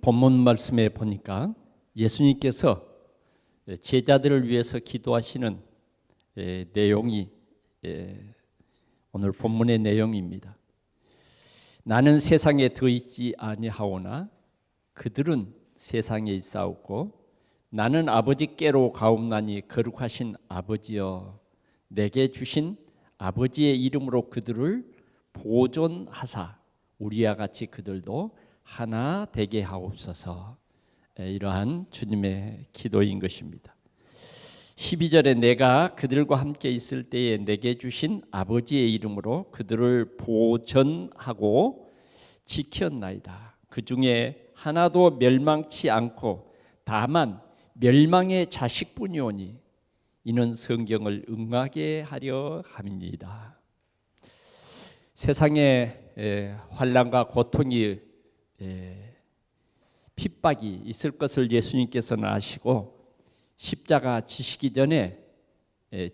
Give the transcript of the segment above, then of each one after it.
본문 말씀에 보니까 예수님께서 제자들을 위해서 기도하시는 내용이 오늘 본문의 내용입니다. 나는 세상에 더 있지 아니하오나 그들은 세상에 있사옵고 나는 아버지께로 가옵나니 거룩하신 아버지여 내게 주신 아버지의 이름으로 그들을 보존하사 우리와 같이 그들도 하나 되게 하옵소서. 이러한 주님의 기도인 것입니다. 12절에 내가 그들과 함께 있을 때에 내게 주신 아버지의 이름으로 그들을 보존하고 지켰나이다. 그 중에 하나도 멸망치 않고 다만 멸망의 자식뿐이오니 이는 성경을 응하게 하려 함이니이다. 세상에 환난과 고통이 핍박이 있을 것을 예수님께서는 아시고 십자가 지시기 전에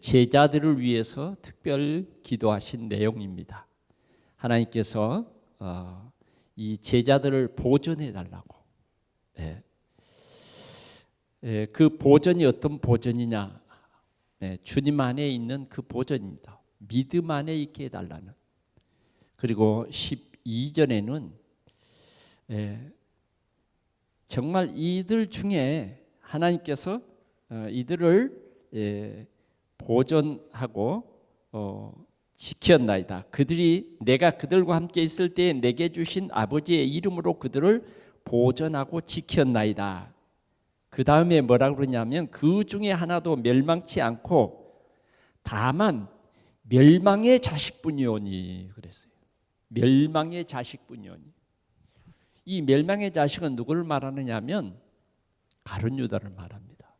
제자들을 위해서 특별 기도하신 내용입니다. 하나님께서 이 제자들을 보존해 달라고. 그 보존이 어떤 보존이냐? 주님 안에 있는 그 보존입니다. 믿음 안에 있게 해달라는. 그리고 12절에는 정말 이들 중에 하나님께서 이들을 보존하고 지켰나이다. 그들이 내가 그들과 함께 있을 때에 내게 주신 아버지의 이름으로 그들을 보존하고 지켰나이다. 그 다음에 뭐라고 그러냐면 그 중에 하나도 멸망치 않고 다만 멸망의 자식뿐이오니 그랬어요. 멸망의 자식뿐이오니. 이 멸망의 자식은 누구를 말하느냐면 가룟 유다를 말합니다.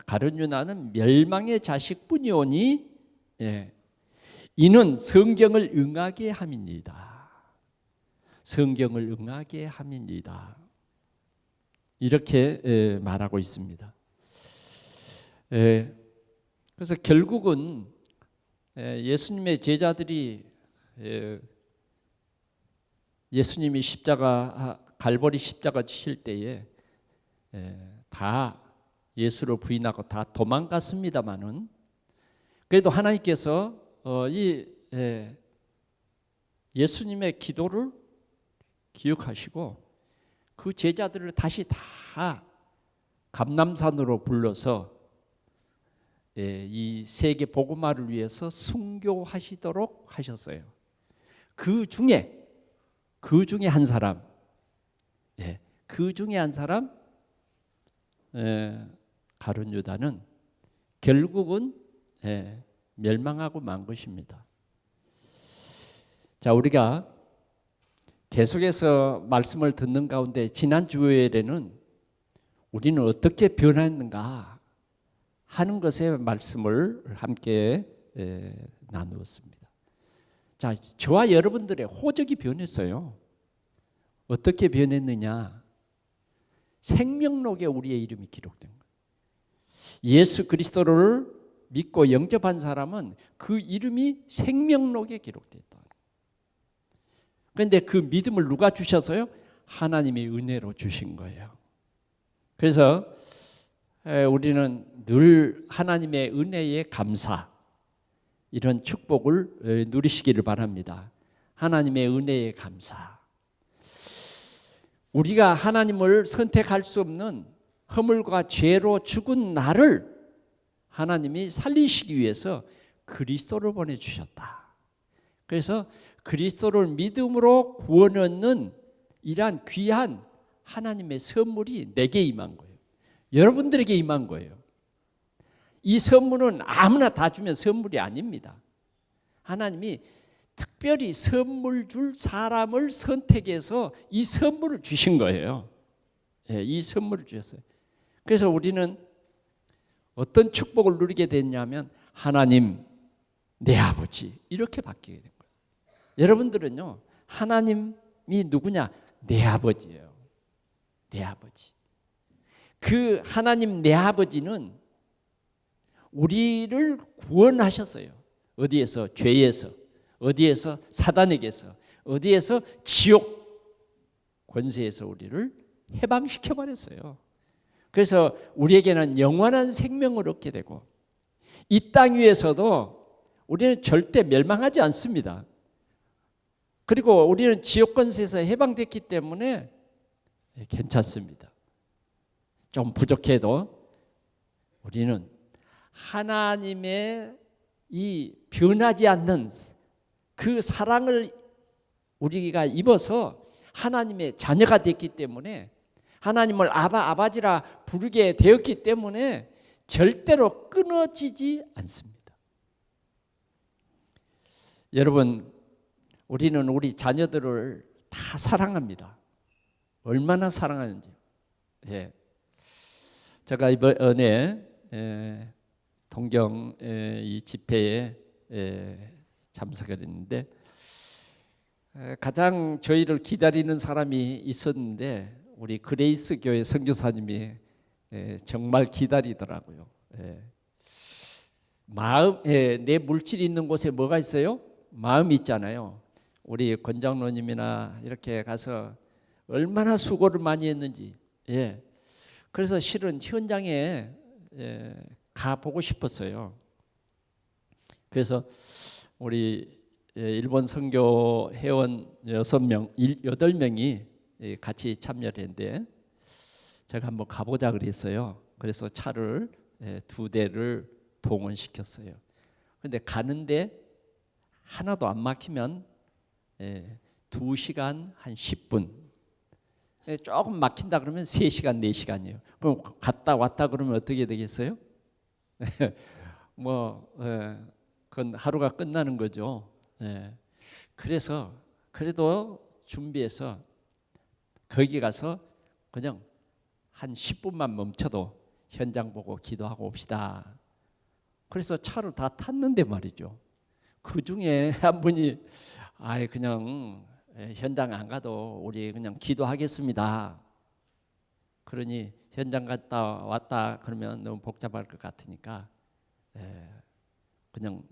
가룟 유다는 멸망의 자식뿐이오니 이는 성경을 응하게 함이니이다. 성경을 응하게 함이니이다. 이렇게 말하고 있습니다. 그래서 결국은 예수님의 제자들이 예수님이 갈보리 십자가 지실 때에 다 예수를 부인하고 다 도망갔습니다마는 그래도 하나님께서 이 예수님의 기도를 기억하시고 그 제자들을 다시 다 감람산으로 불러서 이 세계 복음화를 위해서 순교하시도록 하셨어요. 그 중에 한 사람, 가룟 유다는 결국은 멸망하고 만 것입니다. 자, 우리가 계속해서 말씀을 듣는 가운데 지난 주일에는 우리는 어떻게 변했는가 하는 것에 말씀을 함께 나누었습니다. 자, 저와 여러분들의 호적이 변했어요. 어떻게 변했느냐? 생명록에 우리의 이름이 기록된 거예요. 예수 그리스도를 믿고 영접한 사람은 그 이름이 생명록에 기록됐다. 그런데 그 믿음을 누가 주셔서요? 하나님이 은혜로 주신 거예요. 그래서 우리는 늘 하나님의 은혜에 감사, 이런 축복을 누리시기를 바랍니다. 하나님의 은혜에 감사. 우리가 하나님을 선택할 수 없는 허물과 죄로 죽은 나를 하나님이 살리시기 위해서 그리스도를 보내주셨다. 그래서 그리스도를 믿음으로 구원 얻는 이러한 귀한 하나님의 선물이 내게 임한 거예요. 여러분들에게 임한 거예요. 이 선물은 아무나 다 주면 선물이 아닙니다. 하나님이 특별히 선물 줄 사람을 선택해서 이 선물을 주신 거예요. 이 선물을 주셨어요. 그래서 우리는 어떤 축복을 누리게 됐냐면 하나님, 내 아버지 이렇게 바뀌게 된 거예요. 여러분들은요, 하나님이 누구냐? 내 아버지예요. 내 아버지. 그 하나님 내 아버지는 우리를 구원하셨어요. 어디에서? 죄에서. 어디에서? 사단에게서. 어디에서? 지옥 권세에서 우리를 해방시켜 버렸어요. 그래서 우리에게는 영원한 생명을 얻게 되고 이 땅 위에서도 우리는 절대 멸망하지 않습니다. 그리고 우리는 지옥 권세에서 해방됐기 때문에 괜찮습니다. 좀 부족해도 우리는 하나님의 이 변하지 않는 그 사랑을 우리가 입어서 하나님의 자녀가 됐기 때문에 하나님을 아버지라 부르게 되었기 때문에 절대로 끊어지지 않습니다. 여러분, 우리는 우리 자녀들을 다 사랑합니다. 얼마나 사랑하는지. 예. 제가 이번에 동경 이 집회에 참석을 했는데 가장 저희를 기다리는 사람이 있었는데 우리 그레이스 교회 선교사님이 정말 기다리더라고요. 마음에 내 물질이 있는 곳에 뭐가 있어요? 마음이 있잖아요. 우리 권장로님이나 이렇게 가서 얼마나 수고를 많이 했는지. 그래서 실은 현장에 가 보고 싶었어요. 그래서 우리 일본 선교 회원 8명이 같이 참여를 했는데 제가 한번 가보자 그랬어요. 그래서 차를 2대를 동원시켰어요. 그런데 가는데 하나도 안 막히면 2시간 한 10분, 조금 막힌다 그러면 3시간, 4시간이에요. 그럼 갔다 왔다 그러면 어떻게 되겠어요? 그건 하루가 끝나는 거죠. 그래서 그래도 준비해서 거기 가서 그냥 한 10분만 멈춰도 현장 보고 기도하고 옵시다. 그래서 차를 다 탔는데 말이죠. 그 중에 한 분이 그냥 현장 안 가도 우리 그냥 기도하겠습니다. 그러니 현장 갔다 왔다 그러면 너무 복잡할 것 같으니까 그냥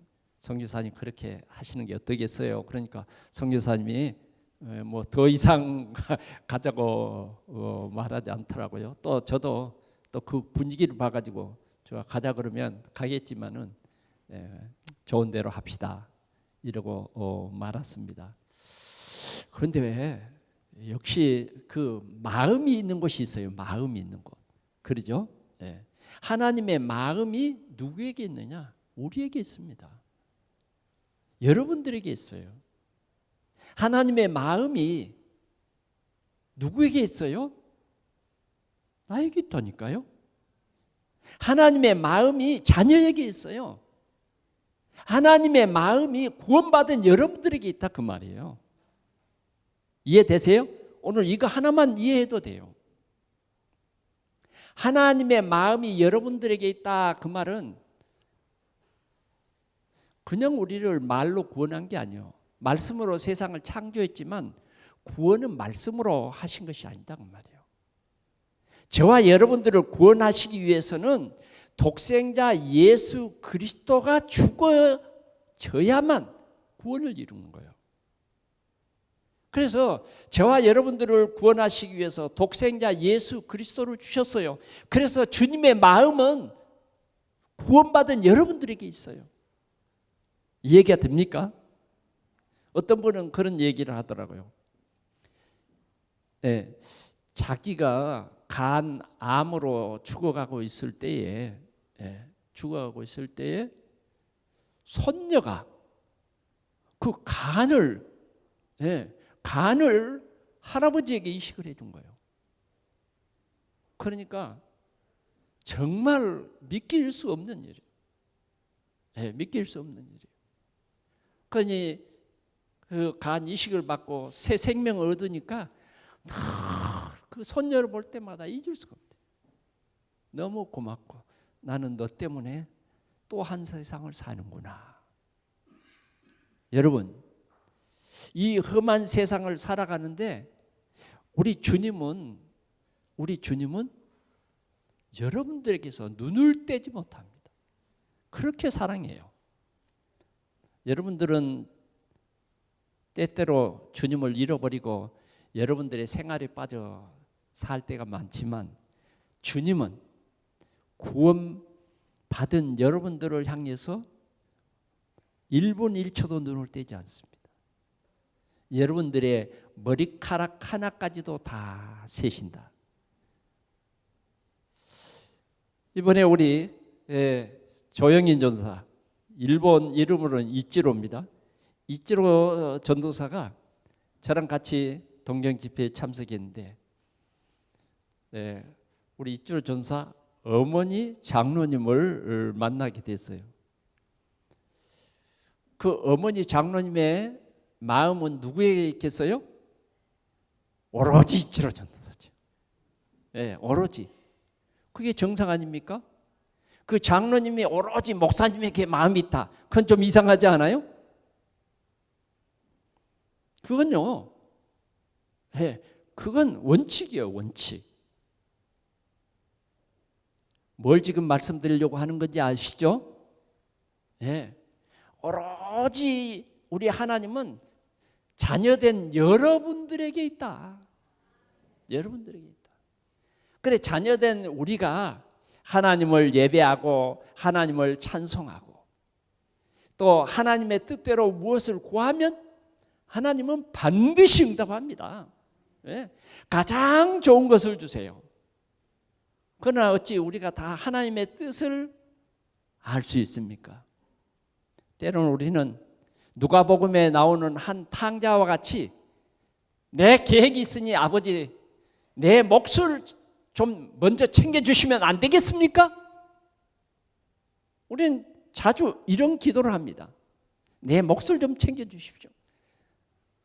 선교사님 그렇게 하시는 게 어떠겠어요? 그러니까 선교사님이 뭐 더 이상 가자고 말하지 않더라고요. 또 저도 또 그 분위기를 봐가지고 저 가자 그러면 가겠지만은 좋은 대로 합시다 이러고 말았습니다. 그런데 왜 역시 그 마음이 있는 곳이 있어요. 마음이 있는 곳. 그러죠? 하나님의 마음이 누구에게 있느냐? 우리에게 있습니다. 여러분들에게 있어요. 하나님의 마음이 누구에게 있어요? 나에게 있다니까요. 하나님의 마음이 자녀에게 있어요. 하나님의 마음이 구원받은 여러분들에게 있다 그 말이에요. 이해되세요? 오늘 이거 하나만 이해해도 돼요. 하나님의 마음이 여러분들에게 있다 그 말은 그냥 우리를 말로 구원한 게 아니에요. 말씀으로 세상을 창조했지만 구원은 말씀으로 하신 것이 아니다 그 말이에요. 저와 여러분들을 구원하시기 위해서는 독생자 예수 그리스도가 죽어져야만 구원을 이루는 거예요. 그래서 저와 여러분들을 구원하시기 위해서 독생자 예수 그리스도를 주셨어요. 그래서 주님의 마음은 구원받은 여러분들에게 있어요. 이해가 됩니까? 어떤 분은 그런 얘기를 하더라고요. 자기가 간암으로 죽어가고 있을 때에 손녀가 그 간을 할아버지에게 이식을 해준 거예요. 그러니까 정말 믿길 수 없는 일이에요. 믿길 수 없는 일이에요. 그러니 그 간 이식을 받고 새 생명을 얻으니까 그 손녀를 볼 때마다 잊을 수가 없대요. 너무 고맙고 나는 너 때문에 또 한 세상을 사는구나. 여러분, 이 험한 세상을 살아가는데 우리 주님은 여러분들에게서 눈을 떼지 못합니다. 그렇게 사랑해요. 여러분들은 때때로 주님을 잃어버리고 여러분들의 생활에 빠져 살 때가 많지만 주님은 구원 받은 여러분들을 향해서 1분 1초도 눈을 떼지 않습니다. 여러분들의 머리카락 하나까지도 다 세신다. 이번에 우리 조영인 전도사, 일본 이름으로는 이치로입니다. 이치로 전도사가 저랑 같이 동경 집회에 참석했는데 우리 이치로 전사 어머니 장로님을 만나게 됐어요. 그 어머니 장로님의 마음은 누구에게 있겠어요? 오로지 이치로 전도사죠. 오로지. 그게 정상 아닙니까? 그 장로님이 오로지 목사님에게 마음이 있다. 그건 좀 이상하지 않아요? 그건요. 그건 원칙이에요, 원칙. 뭘 지금 말씀드리려고 하는 건지 아시죠? 오로지 우리 하나님은 자녀된 여러분들에게 있다. 여러분들에게 있다. 그래, 자녀된 우리가 하나님을 예배하고 하나님을 찬송하고 또 하나님의 뜻대로 무엇을 구하면 하나님은 반드시 응답합니다. 가장 좋은 것을 주세요. 그러나 어찌 우리가 다 하나님의 뜻을 알 수 있습니까? 때로는 우리는 누가복음에 나오는 한 탕자와 같이 내 계획이 있으니 아버지 내 몫을 좀 먼저 챙겨주시면 안 되겠습니까? 우리는 자주 이런 기도를 합니다. 내 몫을 좀 챙겨주십시오.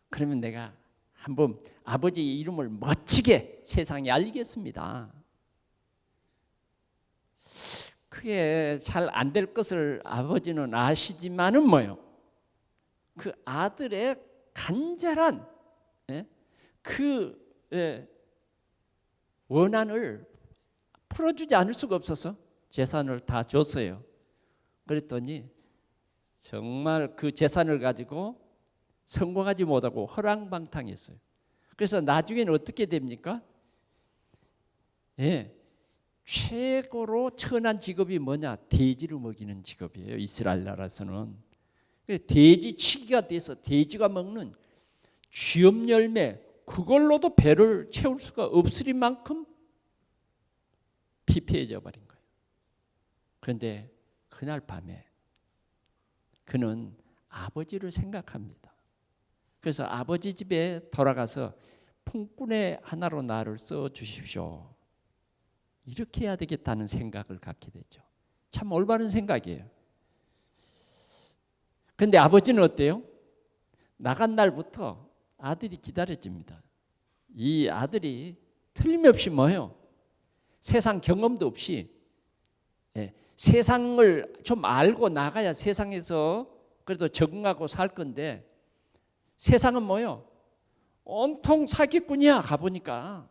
그러면 내가 한번 아버지의 이름을 멋지게 세상에 알리겠습니다. 그게 잘 안 될 것을 아버지는 아시지만은 뭐요? 그 아들의 간절한 그 원한을 풀어주지 않을 수가 없어서 재산을 다 줬어요. 그랬더니 정말 그 재산을 가지고 성공하지 못하고 허랑방탕했어요. 그래서 나중에는 어떻게 됩니까? 최고로 천한 직업이 뭐냐? 돼지를 먹이는 직업이에요. 이스라엘 나라에서는. 돼지치기가 돼서 돼지가 먹는 쥐엄 열매, 그걸로도 배를 채울 수가 없을 만큼 피폐해져 버린 거예요. 그런데 그날 밤에 그는 아버지를 생각합니다. 그래서 아버지 집에 돌아가서 품꾼의 하나로 나를 써 주십시오. 이렇게 해야 되겠다는 생각을 갖게 되죠. 참 올바른 생각이에요. 그런데 아버지는 어때요? 나간 날부터 아들이 기다려집니다. 이 아들이 틀림없이 뭐예요? 세상 경험도 없이 세상을 좀 알고 나가야 세상에서 그래도 적응하고 살 건데 세상은 뭐예요? 온통 사기꾼이야. 가보니까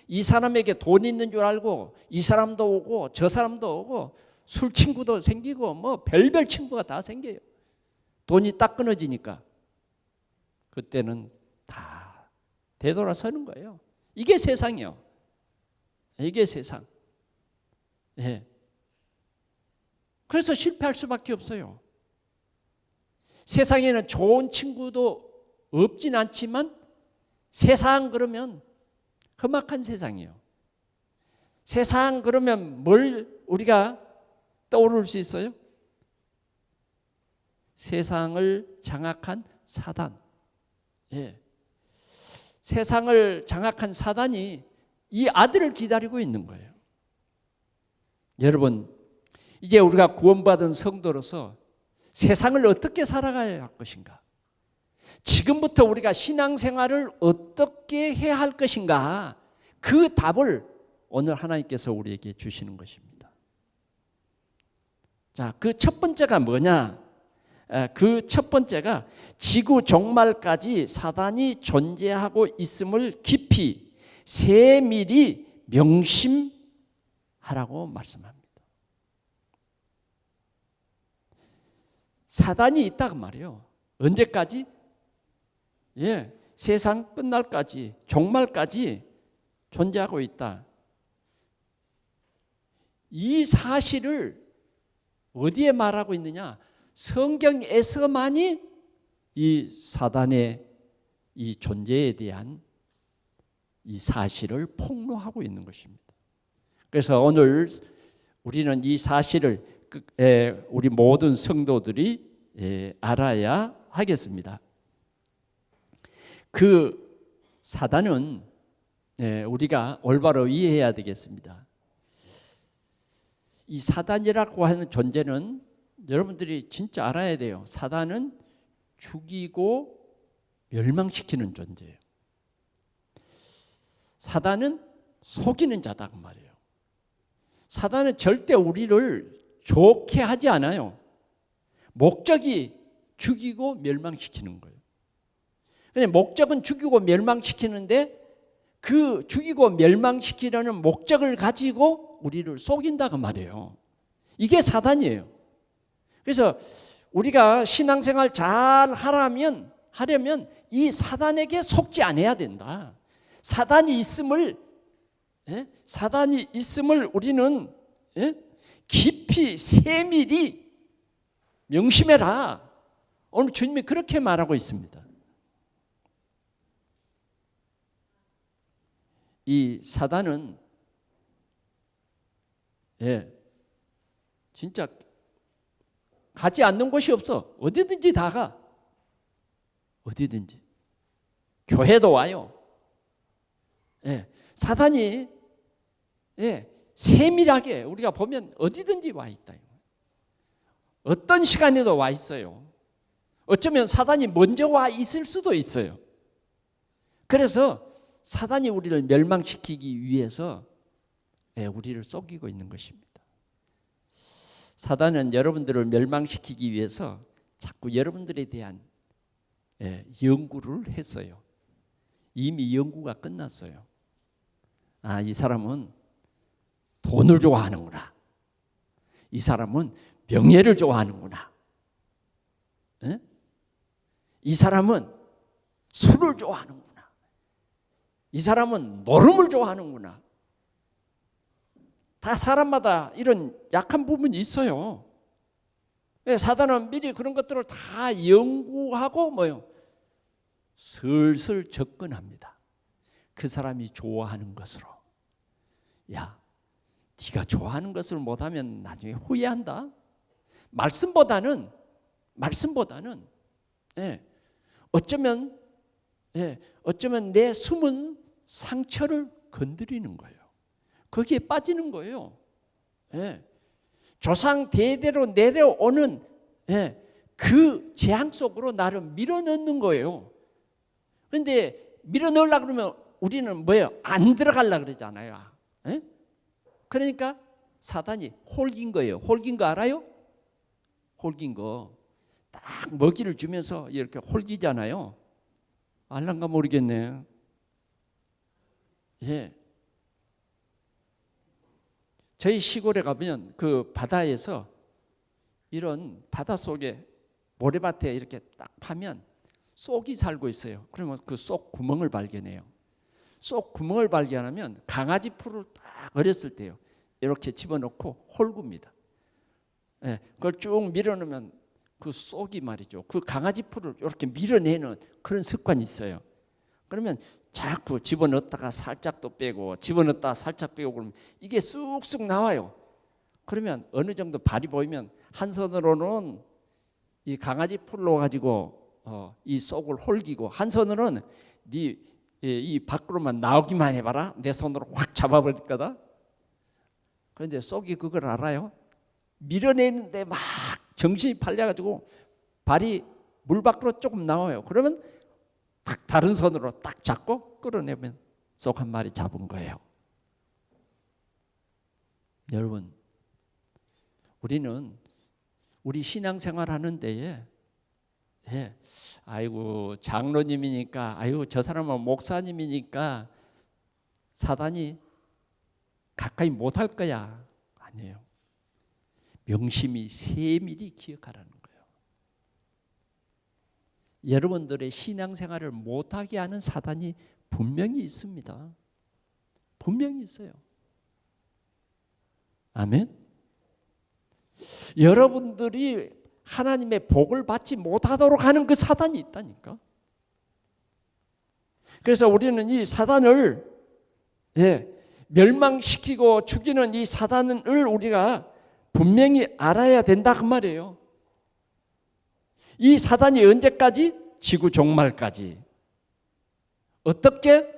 이 사람에게 돈 있는 줄 알고 이 사람도 오고 저 사람도 오고 술 친구도 생기고 뭐 별별 친구가 다 생겨요. 돈이 딱 끊어지니까 그때는 다 되돌아서는 거예요. 이게 세상이요. 이게 세상. 그래서 실패할 수밖에 없어요. 세상에는 좋은 친구도 없진 않지만 세상 그러면 험악한 세상이에요. 세상 그러면 뭘 우리가 떠오를 수 있어요? 세상을 장악한 사단. 세상을 장악한 사단이 이 아들을 기다리고 있는 거예요. 여러분, 이제 우리가 구원받은 성도로서 세상을 어떻게 살아가야 할 것인가? 지금부터 우리가 신앙생활을 어떻게 해야 할 것인가? 그 답을 오늘 하나님께서 우리에게 주시는 것입니다. 자, 그 첫 번째가 뭐냐? 그 첫 번째가 지구 종말까지 사단이 존재하고 있음을 깊이 세밀히 명심하라고 말씀합니다. 사단이 있다고 말이에요. 언제까지? 세상 끝날까지, 종말까지 존재하고 있다. 이 사실을 어디에 말하고 있느냐? 성경에서만이 이 사단의 이 존재에 대한 이 사실을 폭로하고 있는 것입니다. 그래서 오늘 우리는 이 사실을 우리 모든 성도들이 알아야 하겠습니다. 그 사단은 우리가 올바로 이해해야 되겠습니다. 이 사단이라고 하는 존재는 여러분들이 진짜 알아야 돼요. 사단은 죽이고 멸망시키는 존재예요. 사단은 속이는 자다 그 말이에요. 사단은 절대 우리를 좋게 하지 않아요. 목적이 죽이고 멸망시키는 거예요. 그냥 목적은 죽이고 멸망시키는데 그 죽이고 멸망시키려는 목적을 가지고 우리를 속인다 그 말이에요. 이게 사단이에요. 그래서 우리가 신앙생활 잘 하려면 이 사단에게 속지 않아야 된다. 사단이 있음을 우리는 깊이 세밀히 명심해라. 오늘 주님이 그렇게 말하고 있습니다. 이 사단은 진짜 가지 않는 곳이 없어. 어디든지 다 가. 어디든지. 교회도 와요. 사단이 세밀하게 우리가 보면 어디든지 와 있다. 어떤 시간에도 와 있어요. 어쩌면 사단이 먼저 와 있을 수도 있어요. 그래서 사단이 우리를 멸망시키기 위해서 우리를 속이고 있는 것입니다. 사단은 여러분들을 멸망시키기 위해서 자꾸 여러분들에 대한 연구를 했어요. 이미 연구가 끝났어요. 이 사람은 돈을 좋아하는구나. 이 사람은 명예를 좋아하는구나. 이 사람은 술을 좋아하는구나. 이 사람은 노름을 좋아하는구나. 다 사람마다 이런 약한 부분이 있어요. 사단은 미리 그런 것들을 다 연구하고 슬슬 접근합니다. 그 사람이 좋아하는 것으로. 야, 네가 좋아하는 것을 못하면 나중에 후회한다. 말씀보다는 어쩌면 내 숨은 상처를 건드리는 거예요. 거기에 빠지는 거예요. 조상 대대로 내려오는 그 재앙 속으로 나를 밀어넣는 거예요. 그런데 밀어넣으려고 그러면 우리는 뭐예요? 안 들어가려고 그러잖아요. 그러니까 사단이 홀긴 거예요. 홀긴 거 알아요? 홀긴 거. 딱 먹이를 주면서 이렇게 홀기잖아요. 알란가 모르겠네. 저희 시골에 가면 그 바다에서 이런 바다 속에 모래밭에 이렇게 딱 파면 쏙이 살고 있어요. 그러면 그 쏙 구멍을 발견해요. 쏙 구멍을 발견하면 강아지 풀을 딱 어렸을 때요. 이렇게 집어넣고 홀굽니다. 그걸 쭉 밀어넣으면 그 쏙이 말이죠. 그 강아지 풀을 이렇게 밀어내는 그런 습관이 있어요. 그러면 자꾸 집어넣었다가 살짝 또 빼고 집어넣었다가 살짝 빼고 그러면 이게 쑥쑥 나와요. 그러면 어느 정도 발이 보이면 한 손으로는 이 강아지 풀로 가지고 이 쏙을 홀기고 한 손으로는 이 밖으로만 나오기만 해봐라. 내 손으로 확 잡아버릴 거다. 그런데 쏙이 그걸 알아요. 밀어내는데 막 정신이 팔려가지고 발이 물 밖으로 조금 나와요. 그러면 딱 다른 손으로 딱 잡고 끌어내면 쏙 한 마리 잡은 거예요. 여러분, 우리는 우리 신앙생활 하는 데에 아이고 장로님이니까 아이고 저 사람은 목사님이니까 사단이 가까이 못할 거야. 아니에요. 명심히 세밀히 기억하라는 거예요. 여러분들의 신앙생활을 못하게 하는 사단이 분명히 있습니다. 분명히 있어요. 아멘. 여러분들이 하나님의 복을 받지 못하도록 하는 그 사단이 있다니까. 그래서 우리는 이 사단을 멸망시키고 죽이는 이 사단을 우리가 분명히 알아야 된다 그 말이에요. 이 사단이 언제까지? 지구 종말까지. 어떻게?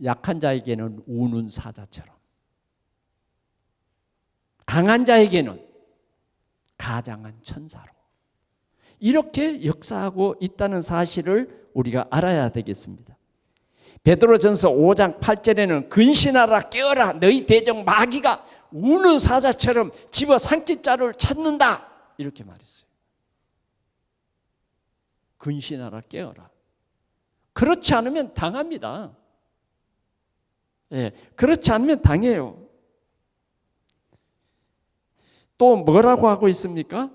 약한 자에게는 우는 사자처럼, 강한 자에게는 가장한 천사로 이렇게 역사하고 있다는 사실을 우리가 알아야 되겠습니다. 베드로전서 5장 8절에는 근신하라 깨어라 너희 대적 마귀가 우는 사자처럼 집어삼킬 자를 찾는다 이렇게 말했어요. 근신하라 깨어라. 그렇지 않으면 당합니다. 그렇지 않으면 당해요. 또 뭐라고 하고 있습니까?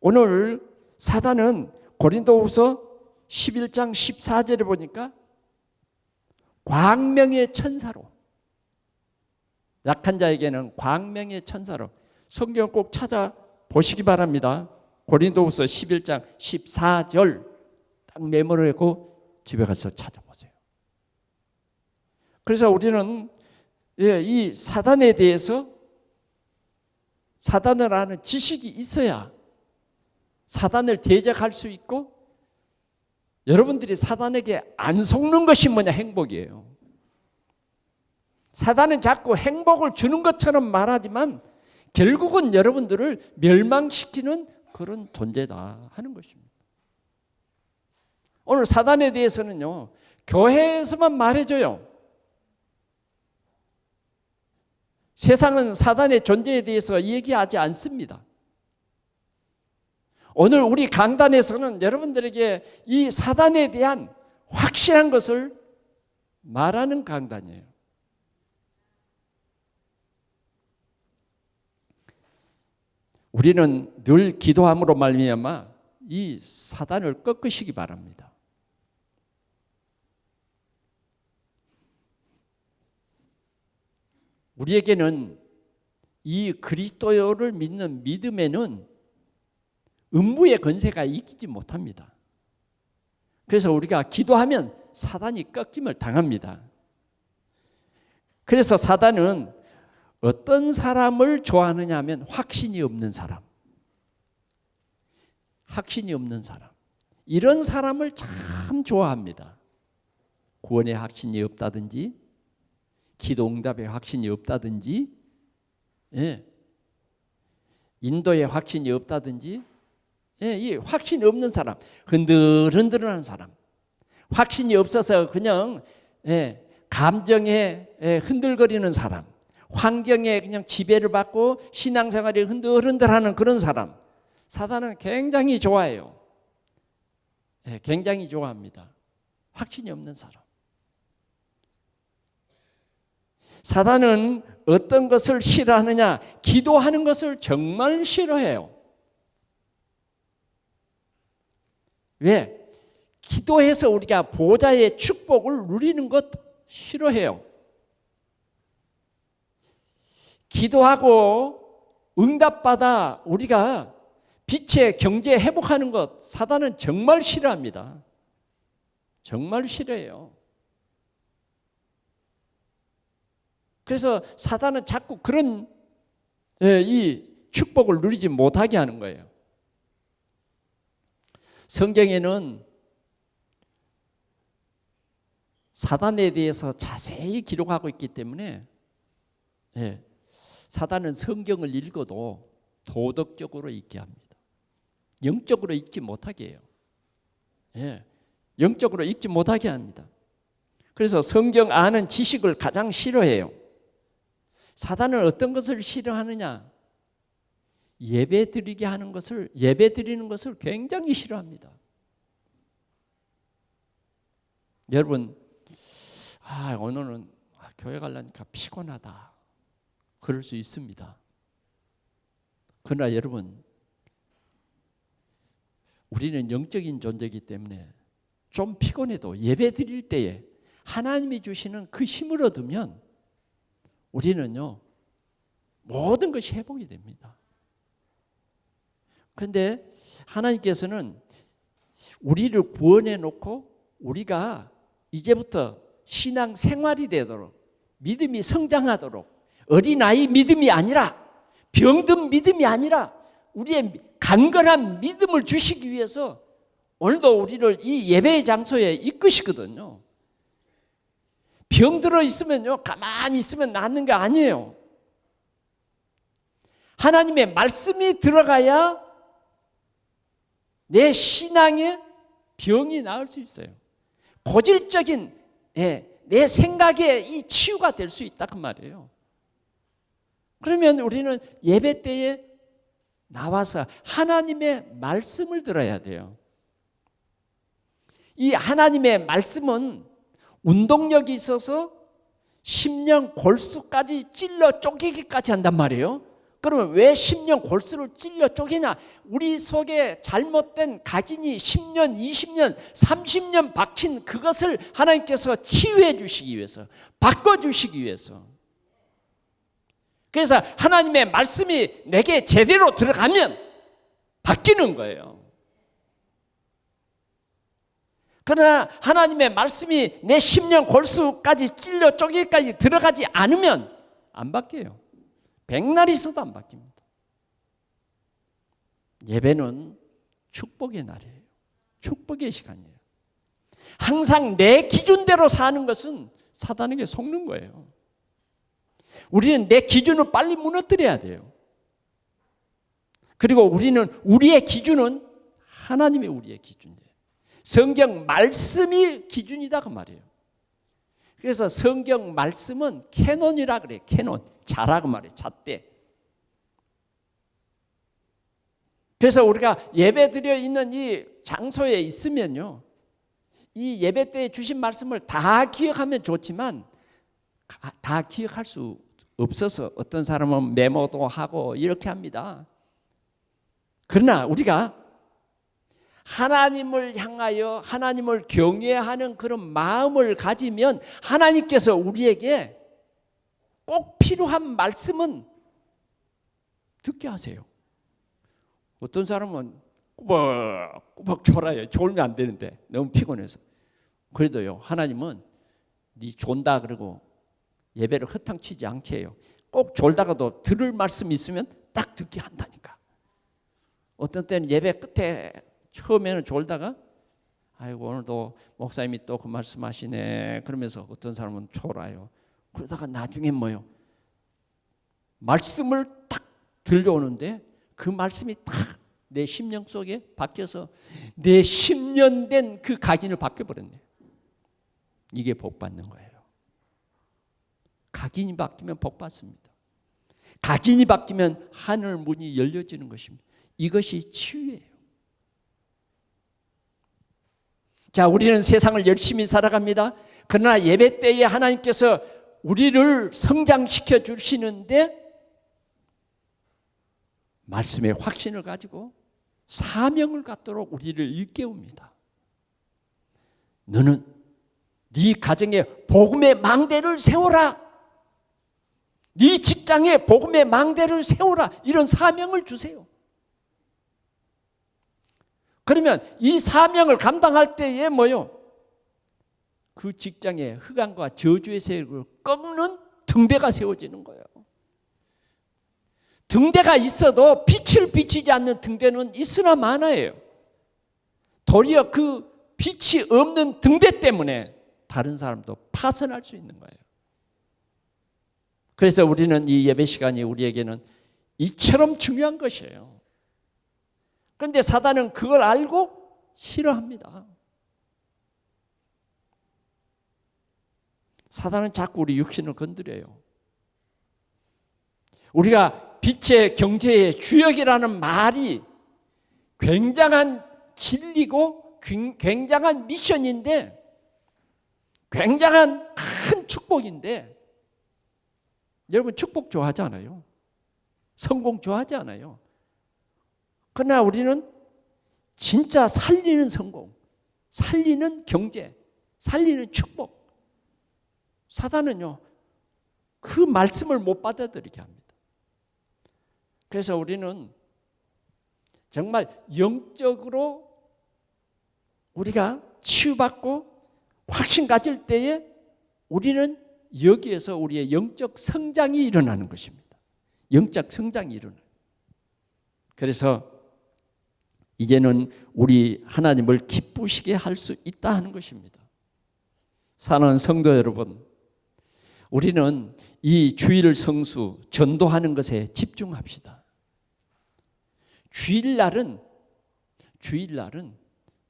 오늘 사단은 고린도후서 11장 14절에 보니까 광명의 천사로, 약한 자에게는 광명의 천사로, 성경 꼭 찾아보시기 바랍니다. 고린도후서 11장 14절 딱 메모를 하고 집에 가서 찾아보세요. 그래서 우리는 이 사단에 대해서, 사단을 아는 지식이 있어야 사단을 대적할 수 있고, 여러분들이 사단에게 안 속는 것이 뭐냐? 행복이에요. 사단은 자꾸 행복을 주는 것처럼 말하지만 결국은 여러분들을 멸망시키는 그런 존재다 하는 것입니다. 오늘 사단에 대해서는요, 교회에서만 말해줘요. 세상은 사단의 존재에 대해서 얘기하지 않습니다. 오늘 우리 강단에서는 여러분들에게 이 사단에 대한 확실한 것을 말하는 강단이에요. 우리는 늘 기도함으로 말미암아 이 사단을 꺾으시기 바랍니다. 우리에게는 이 그리스도를 믿는 믿음에는 음부의 권세가 이기지 못합니다. 그래서 우리가 기도하면 사단이 꺾임을 당합니다. 그래서 사단은 어떤 사람을 좋아하느냐 하면 확신이 없는 사람, 확신이 없는 사람, 이런 사람을 참 좋아합니다. 구원의 확신이 없다든지, 기도 응답의 확신이 없다든지, 인도의 확신이 없다든지, 이 확신이 없는 사람, 흔들흔들하는 사람, 확신이 없어서 그냥 감정에 흔들거리는 사람, 환경에 그냥 지배를 받고 신앙생활이 흔들흔들하는 그런 사람, 사단은 굉장히 좋아해요. 굉장히 좋아합니다. 확신이 없는 사람. 사단은 어떤 것을 싫어하느냐? 기도하는 것을 정말 싫어해요. 왜? 기도해서 우리가 보좌의 축복을 누리는 것 싫어해요. 기도하고 응답받아 우리가 빛의 경제 회복하는 것, 사단은 정말 싫어합니다. 정말 싫어해요. 그래서 사단은 자꾸 그런 이 축복을 누리지 못하게 하는 거예요. 성경에는 사단에 대해서 자세히 기록하고 있기 때문에 사단은 성경을 읽어도 도덕적으로 읽게 합니다. 영적으로 읽지 못하게 해요. 영적으로 읽지 못하게 합니다. 그래서 성경 아는 지식을 가장 싫어해요. 사단은 어떤 것을 싫어하느냐? 예배 드리게 하는 것을, 예배 드리는 것을 굉장히 싫어합니다. 여러분, 오늘은 교회 가려니까 피곤하다, 그럴 수 있습니다. 그러나 여러분, 우리는 영적인 존재이기 때문에 좀 피곤해도 예배 드릴 때에 하나님이 주시는 그 힘을 얻으면 우리는요 모든 것이 회복이 됩니다. 그런데 하나님께서는 우리를 구원해 놓고 우리가 이제부터 신앙 생활이 되도록 믿음이 성장하도록 어린아이 믿음이 아니라 병든 믿음이 아니라 우리의 강건한 믿음을 주시기 위해서 오늘도 우리를 이 예배의 장소에 이끄시거든요. 병들어 있으면요 가만히 있으면 낫는 게 아니에요. 하나님의 말씀이 들어가야 내 신앙에 병이 나을 수 있어요. 고질적인 내 생각에 이 치유가 될 수 있다 그 말이에요. 그러면 우리는 예배 때에 나와서 하나님의 말씀을 들어야 돼요. 이 하나님의 말씀은 운동력이 있어서 심령 골수까지 찔러 쪼개기까지 한단 말이에요. 그러면 왜 심령 골수를 찔러 쪼개냐? 우리 속에 잘못된 각인이 10년, 20년, 30년 박힌 그것을 하나님께서 치유해 주시기 위해서, 바꿔주시기 위해서. 그래서 하나님의 말씀이 내게 제대로 들어가면 바뀌는 거예요. 그러나 하나님의 말씀이 내 심령 골수까지 찔러 쪼개기까지 들어가지 않으면 안 바뀌어요. 백날 있어도 안 바뀝니다. 예배는 축복의 날이에요. 축복의 시간이에요. 항상 내 기준대로 사는 것은 사단에게 속는 거예요. 우리는 내 기준을 빨리 무너뜨려야 돼요. 그리고 우리는 우리의 기준은 하나님이 우리의 기준이에요. 성경 말씀이 기준이다 그 말이에요. 그래서 성경 말씀은 캐논이라 그래요. 캐논. 자라고 말해요. 잣대. 그래서 우리가 예배 드려 있는 이 장소에 있으면요, 이 예배 때 주신 말씀을 다 기억하면 좋지만 다 기억할 수 없어서 어떤 사람은 메모도 하고 이렇게 합니다. 그러나 우리가 하나님을 향하여 하나님을 경외하는 그런 마음을 가지면 하나님께서 우리에게 꼭 필요한 말씀은 듣게 하세요. 어떤 사람은 꾸벅꾸벅 졸아요. 졸면 안 되는데 너무 피곤해서. 그래도요 하나님은 네 존다 그러고 예배를 허탕치지 않게 해요. 꼭 졸다가도 들을 말씀이 있으면 딱 듣게 한다니까. 어떤 때는 예배 끝에 처음에는 졸다가 아이고 오늘도 목사님이 또 그 말씀하시네 그러면서 어떤 사람은 졸아요. 그러다가 나중에 뭐요? 말씀을 딱 들려오는데 그 말씀이 딱 내 심령 속에 박혀서 내 10년 된 그 각인을 바뀌어버렸네. 이게 복 받는 거예요. 각인이 바뀌면 복 받습니다. 각인이 바뀌면 하늘 문이 열려지는 것입니다. 이것이 치유예요. 자, 우리는 세상을 열심히 살아갑니다. 그러나 예배 때에 하나님께서 우리를 성장시켜 주시는데 말씀의 확신을 가지고 사명을 갖도록 우리를 일깨웁니다. 너는 네 가정에 복음의 망대를 세워라. 네 직장에 복음의 망대를 세워라. 이런 사명을 주세요. 그러면 이 사명을 감당할 때에 뭐요? 그 직장에 흑암과 저주의 세력을 꺾는 등대가 세워지는 거예요. 등대가 있어도 빛을 비치지 않는 등대는 있으나 마나예요. 도리어 그 빛이 없는 등대 때문에 다른 사람도 파선할 수 있는 거예요. 그래서 우리는 이 예배 시간이 우리에게는 이처럼 중요한 것이에요. 그런데 사단은 그걸 알고 싫어합니다. 사단은 자꾸 우리 육신을 건드려요. 우리가 빛의 경제의 주역이라는 말이 굉장한 진리고 굉장한 미션인데 굉장한 큰 축복인데 여러분 축복 좋아하지 않아요? 성공 좋아하지 않아요? 그러나 우리는 진짜 살리는 성공, 살리는 경제, 살리는 축복. 사단은요, 그 말씀을 못 받아들이게 합니다. 그래서 우리는 정말 영적으로 우리가 치유받고 확신 가질 때에 우리는 여기에서 우리의 영적 성장이 일어나는 것입니다. 영적 성장이 일어나요. 그래서 이제는 우리 하나님을 기쁘시게 할 수 있다 하는 것입니다. 사랑하는 성도 여러분, 우리는 이 주일 성수 전도하는 것에 집중합시다. 주일날은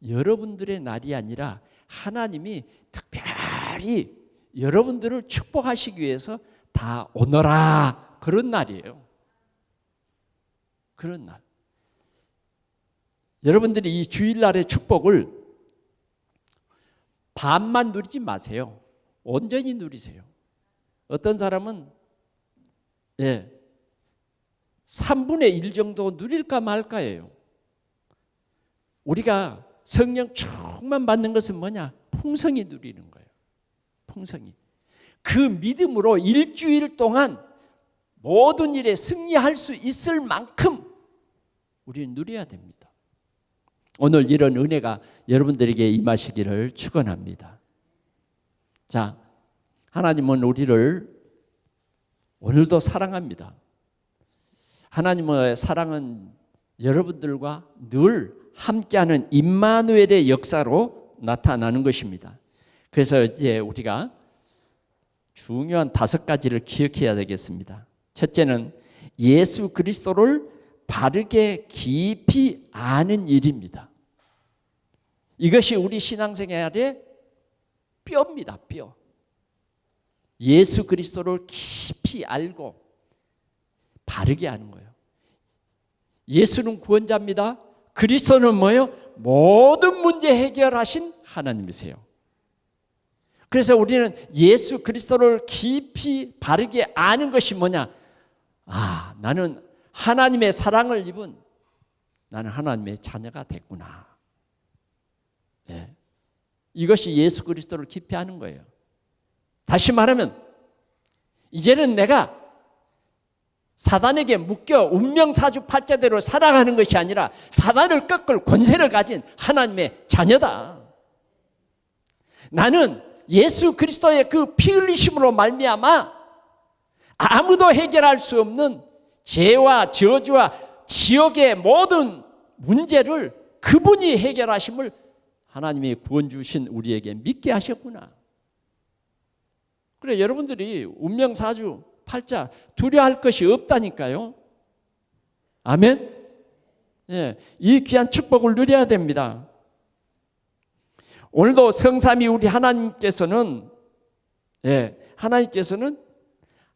여러분들의 날이 아니라 하나님이 특별히 여러분들을 축복하시기 위해서 다 오너라 그런 날이에요. 그런 날. 여러분들이 이 주일날의 축복을 반만 누리지 마세요. 온전히 누리세요. 어떤 사람은 3분의 1 정도 누릴까 말까예요. 우리가 성령 충만 받는 것은 뭐냐? 풍성히 누리는 거예요. 풍성히. 그 믿음으로 일주일 동안 모든 일에 승리할 수 있을 만큼 우리는 누려야 됩니다. 오늘 이런 은혜가 여러분들에게 임하시기를 축원합니다. 자, 하나님은 우리를 오늘도 사랑합니다. 하나님의 사랑은 여러분들과 늘 함께하는 임마누엘의 역사로 나타나는 것입니다. 그래서 이제 우리가 중요한 5가지를 기억해야 되겠습니다. 첫째는 예수 그리스도를 바르게 깊이 아는 일입니다. 이것이 우리 신앙생활의 뼈입니다. 뼈. 예수 그리스도를 깊이 알고 바르게 아는 거예요. 예수는 구원자입니다. 그리스도는 뭐예요? 모든 문제 해결하신 하나님이세요. 그래서 우리는 예수 그리스도를 깊이 바르게 아는 것이 뭐냐? 나는 하나님의 사랑을 입은 나는 하나님의 자녀가 됐구나. 이것이 예수 그리스도를 깊이 아는 거예요. 다시 말하면 이제는 내가 사단에게 묶여 운명사주팔자대로 살아가는 것이 아니라 사단을 꺾을 권세를 가진 하나님의 자녀다. 나는 예수 그리스도의 그 피 흘리심으로 말미암아 아무도 해결할 수 없는 죄와 저주와 지옥의 모든 문제를 그분이 해결하심을 하나님이 구원 주신 우리에게 믿게 하셨구나. 그래, 여러분들이 운명사주 팔자 두려워할 것이 없다니까요. 아멘. 이 귀한 축복을 누려야 됩니다. 오늘도 성삼위 우리 하나님께서는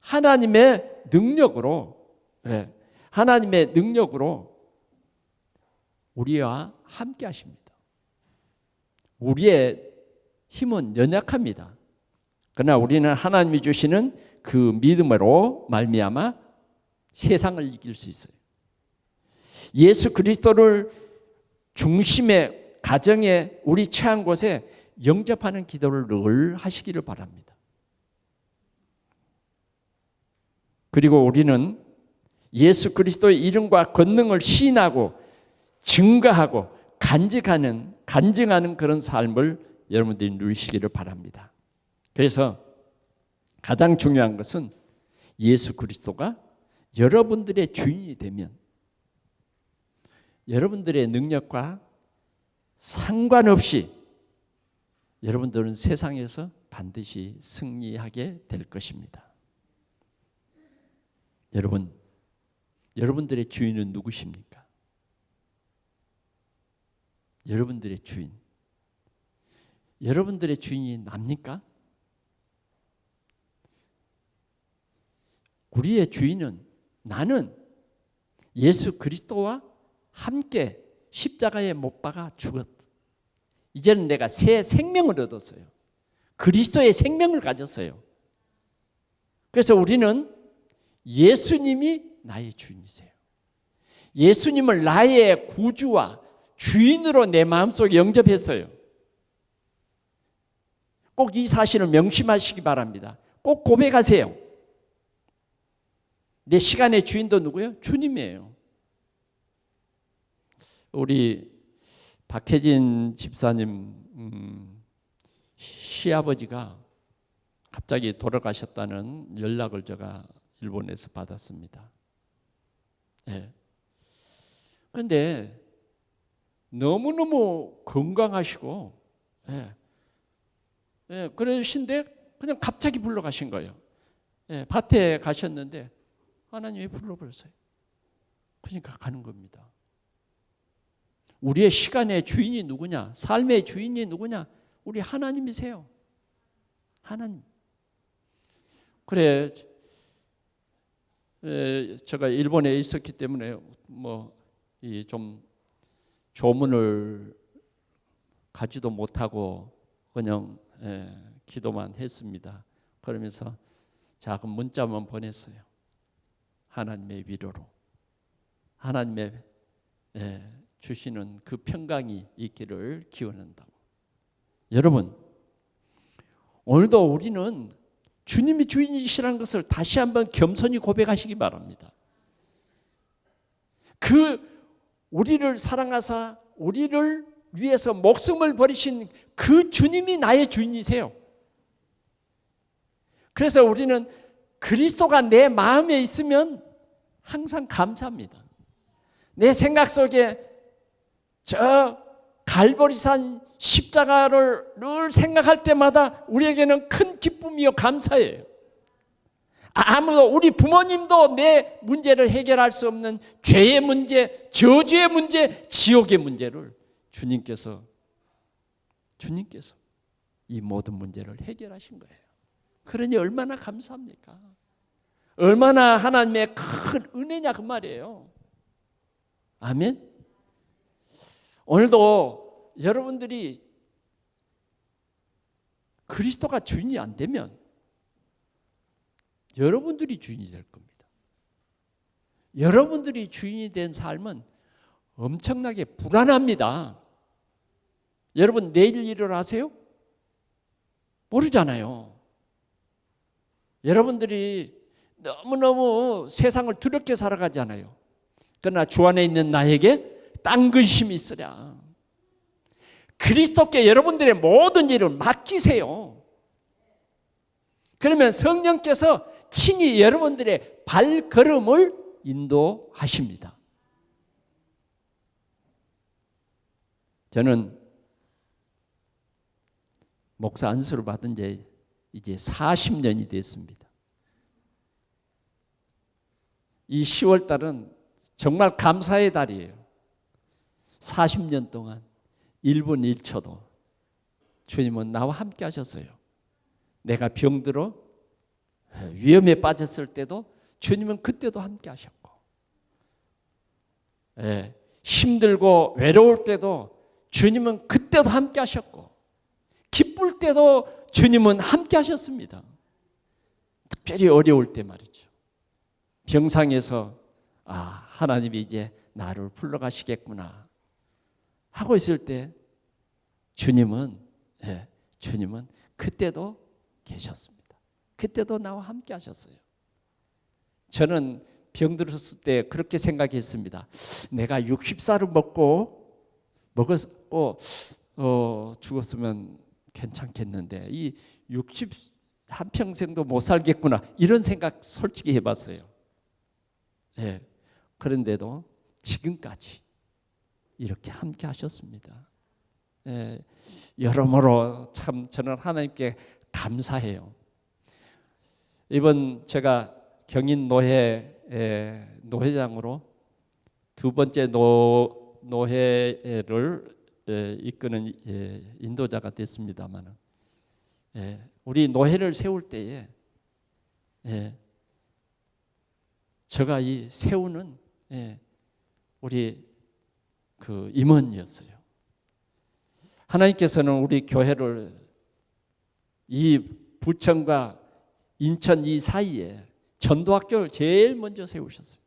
하나님의 능력으로 우리와 함께 하십니다. 우리의 힘은 연약합니다. 그러나 우리는 하나님이 주시는 그 믿음으로 말미암아 세상을 이길 수 있어요. 예수 그리스도를 중심의 가정에 우리 처한 곳에 영접하는 기도를 늘 하시기를 바랍니다. 그리고 우리는 예수 그리스도의 이름과 권능을 시인하고 증거하고 간증하는 그런 삶을 여러분들이 누리시기를 바랍니다. 그래서 가장 중요한 것은 예수 그리스도가 여러분들의 주인이 되면 여러분들의 능력과 상관없이 여러분들은 세상에서 반드시 승리하게 될 것입니다. 여러분들의 주인은 누구십니까? 여러분들의 주인. 여러분들의 주인이 납니까? 우리의 주인은 나는 예수 그리스도와 함께 십자가에 못 박아 죽었다. 이제는 내가 새 생명을 얻었어요. 그리스도의 생명을 가졌어요. 그래서 우리는 예수님이 나의 주인이세요. 예수님을 나의 구주와 주인으로 내 마음속에 영접했어요. 꼭 이 사실을 명심하시기 바랍니다. 꼭 고백하세요. 내 시간의 주인도 누구예요? 주님이에요. 우리 박혜진 집사님 시아버지가 갑자기 돌아가셨다는 연락을 제가 일본에서 받았습니다. 그런데 너무너무 건강하시고 그러신데 그냥 갑자기 불러가신 거예요. 밭에 가셨는데 하나님이 불러버렸어요. 그러니까 가는 겁니다. 우리의 시간의 주인이 누구냐? 삶의 주인이 누구냐? 우리 하나님이세요. 하나님. 그래, 제가 일본에 있었기 때문에 좀 조문을 가지도 못하고 그냥 기도만 했습니다. 그러면서 작은 문자만 보냈어요. 하나님의 위로로, 하나님의 주시는 그 평강이 있기를 기원한다고. 여러분, 오늘도 우리는 주님이 주인이시라는 것을 다시 한번 겸손히 고백하시기 바랍니다. 우리를 사랑하사 우리를 위해서 목숨을 버리신 그 주님이 나의 주인이세요. 그래서 우리는 그리스도가 내 마음에 있으면 항상 감사합니다. 내 생각 속에 저 갈보리산 십자가를 늘 생각할 때마다 우리에게는 큰 기쁨이요 감사예요. 아무도, 우리 부모님도 내 문제를 해결할 수 없는 죄의 문제, 저주의 문제, 지옥의 문제를 주님께서 이 모든 문제를 해결하신 거예요. 그러니 얼마나 감사합니까? 얼마나 하나님의 큰 은혜냐 그 말이에요. 아멘. 오늘도 여러분들이 그리스도가 주인이 안 되면 여러분들이 주인이 될 겁니다. 여러분들이 주인이 된 삶은 엄청나게 불안합니다. 여러분 내일 일을 아세요? 모르잖아요. 여러분들이 너무너무 세상을 두렵게 살아가잖아요. 그러나 주 안에 있는 나에게 딴 근심이 있으랴. 그리스도께 여러분들의 모든 일을 맡기세요. 그러면 성령께서 친히 여러분들의 발걸음을 인도하십니다. 저는 목사 안수를 받은 지 이제 40년이 됐습니다. 이 10월 달은 정말 감사의 달이에요. 40년 동안 1분 1초도 주님은 나와 함께 하셨어요. 내가 병들어 위험에 빠졌을 때도 주님은 그때도 함께 하셨고, 힘들고 외로울 때도 주님은 그때도 함께 하셨고, 기쁠 때도 주님은 함께 하셨습니다. 특별히 어려울 때 말이죠. 병상에서 하나님이 이제 나를 불러가시겠구나 하고 있을 때 주님은 그때도 계셨습니다. 그때도 나와 함께 하셨어요. 저는 병들었을 때 그렇게 생각했습니다. 내가 60살을 먹고 죽었으면 괜찮겠는데 이 60 한평생도 못 살겠구나 이런 생각 솔직히 해봤어요. 그런데도 지금까지 이렇게 함께 하셨습니다. 여러모로 참 저는 하나님께 감사해요. 이번 제가 경인 노회장으로 두 번째 노회를 이끄는 인도자가 됐습니다만, 우리 노회를 세울 때에 제가 이 세우는 우리 그 임원이었어요. 하나님께서는 우리 교회를 이 부천과 인천 이 사이에 전도학교를 제일 먼저 세우셨어요.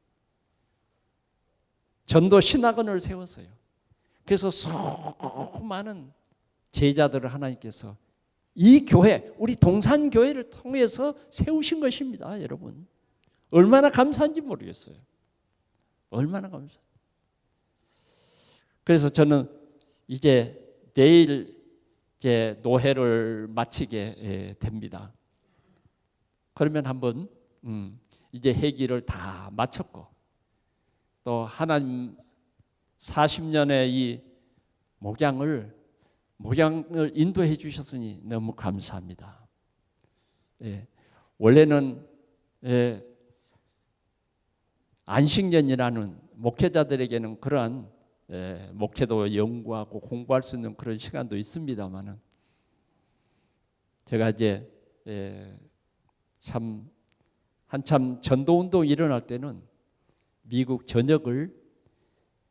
전도 신학원을 세웠어요. 그래서 수많은 제자들을 하나님께서 이 교회, 우리 동산교회를 통해서 세우신 것입니다. 여러분, 얼마나 감사한지 모르겠어요. 얼마나 감사해요. 그래서 저는 이제 내일 이제 노회를 마치게 됩니다. 그러면 한번 이제 회기를 다 마쳤고 또 하나님 40년의 이 목양을 인도해 주셨으니 너무 감사합니다. 예, 원래는 안식년이라는 목회자들에게는 그러한 목회도 연구하고 공부할 수 있는 그런 시간도 있습니다만은 제가 이제 참 한참 전도운동 일어날 때는 미국 전역을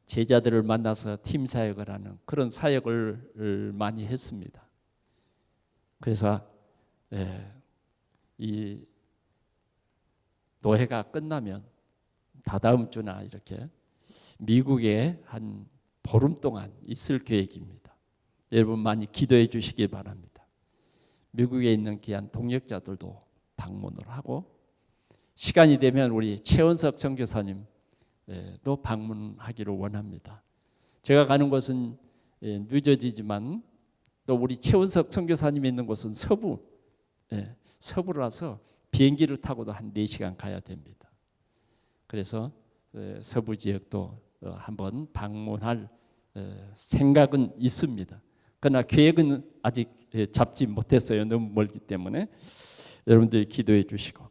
제자들을 만나서 팀 사역을 하는 그런 사역을 많이 했습니다. 그래서 이 노회가 끝나면 다다음 주나 이렇게 미국에 한 보름 동안 있을 계획입니다. 여러분 많이 기도해 주시기 바랍니다. 미국에 있는 귀한 동역자들도 방문을 하고 시간이 되면 우리 최원석 선교사님 또 방문하기를 원합니다. 제가 가는 곳은 뉴저지지만 또 우리 최원석 선교사님이 있는 곳은 서부라서 비행기를 타고도 한 4시간 가야 됩니다. 그래서 서부 지역도 한번 방문할 생각은 있습니다. 그러나 계획은 아직 잡지 못했어요. 너무 멀기 때문에 여러분들이 기도해 주시고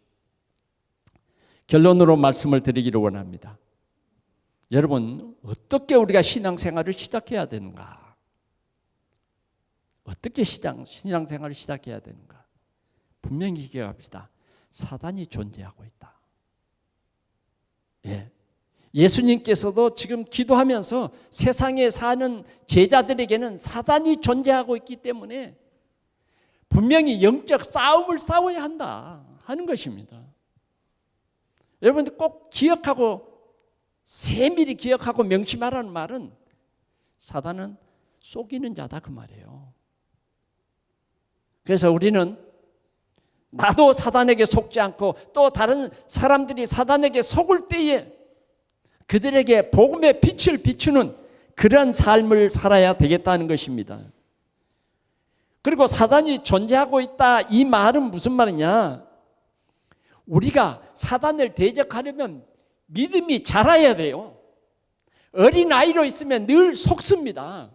결론으로 말씀을 드리기를 원합니다. 여러분, 어떻게 우리가 신앙생활을 시작해야 되는가? 어떻게 신앙생활을 시작해야 되는가? 분명히 기억합시다. 사단이 존재하고 있다. 예수님께서도 지금 기도하면서 세상에 사는 제자들에게는 사단이 존재하고 있기 때문에 분명히 영적 싸움을 싸워야 한다 하는 것입니다. 여러분들 꼭 기억하고 세밀히 기억하고 명심하라는 말은 사단은 속이는 자다 그 말이에요. 그래서 우리는 나도 사단에게 속지 않고 또 다른 사람들이 사단에게 속을 때에 그들에게 복음의 빛을 비추는 그런 삶을 살아야 되겠다는 것입니다. 그리고 사단이 존재하고 있다 이 말은 무슨 말이냐? 우리가 사단을 대적하려면 믿음이 자라야 돼요. 어린아이로 있으면 늘 속습니다.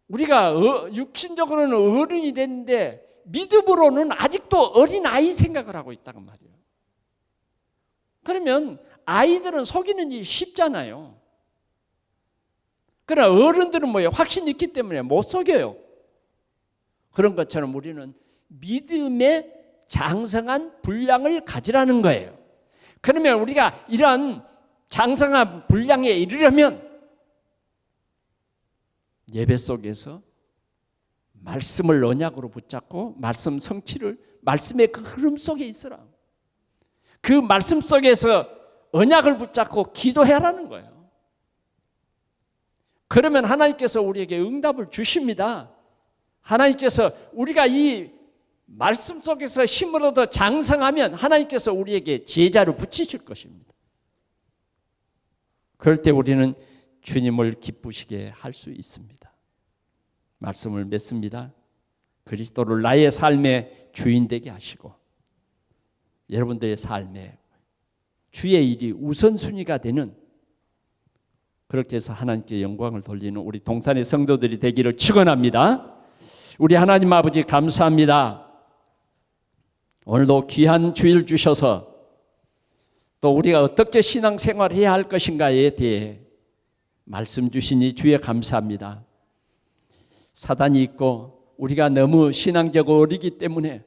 우리가 육신적으로는 어른이 됐는데 믿음으로는 아직도 어린아이 생각을 하고 있다는 말이에요. 그러면 아이들은 속이는 일이 쉽잖아요. 그러나 어른들은 뭐예요? 확신이 있기 때문에 못 속여요. 그런 것처럼 우리는 믿음의 장성한 분량을 가지라는 거예요. 그러면 우리가 이런 장성한 분량에 이르려면 예배 속에서 말씀을 언약으로 붙잡고 말씀 성취를 말씀의 그 흐름 속에 있으라. 그 말씀 속에서 언약을 붙잡고 기도해라는 거예요. 그러면 하나님께서 우리에게 응답을 주십니다. 하나님께서 우리가 이 말씀 속에서 힘을 얻어 장성하면 하나님께서 우리에게 제자로 붙이실 것입니다. 그럴 때 우리는 주님을 기쁘시게 할 수 있습니다. 말씀을 맺습니다. 그리스도를 나의 삶의 주인 되게 하시고 여러분들의 삶에 주의 일이 우선순위가 되는 그렇게 해서 하나님께 영광을 돌리는 우리 동산의 성도들이 되기를 축원합니다. 우리 하나님 아버지 감사합니다. 오늘도 귀한 주일 주셔서 또 우리가 어떻게 신앙생활해야 할 것인가에 대해 말씀 주시니 주에 감사합니다. 사단이 있고 우리가 너무 신앙적으로 어리기 때문에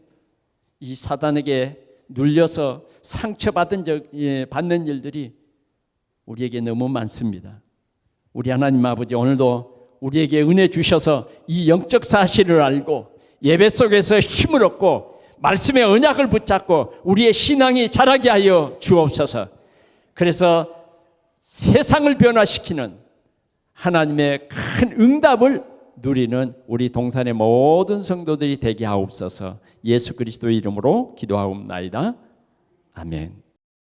이 사단에게 눌려서 상처받는 받는 일들이 우리에게 너무 많습니다. 우리 하나님 아버지 오늘도 우리에게 은혜 주셔서 이 영적 사실을 알고 예배 속에서 힘을 얻고 말씀의 언약을 붙잡고 우리의 신앙이 자라게 하여 주옵소서. 그래서 세상을 변화시키는 하나님의 큰 응답을 누리는 우리 동산의 모든 성도들이 되게 하옵소서. 예수 그리스도의 이름으로 기도하옵나이다. 아멘.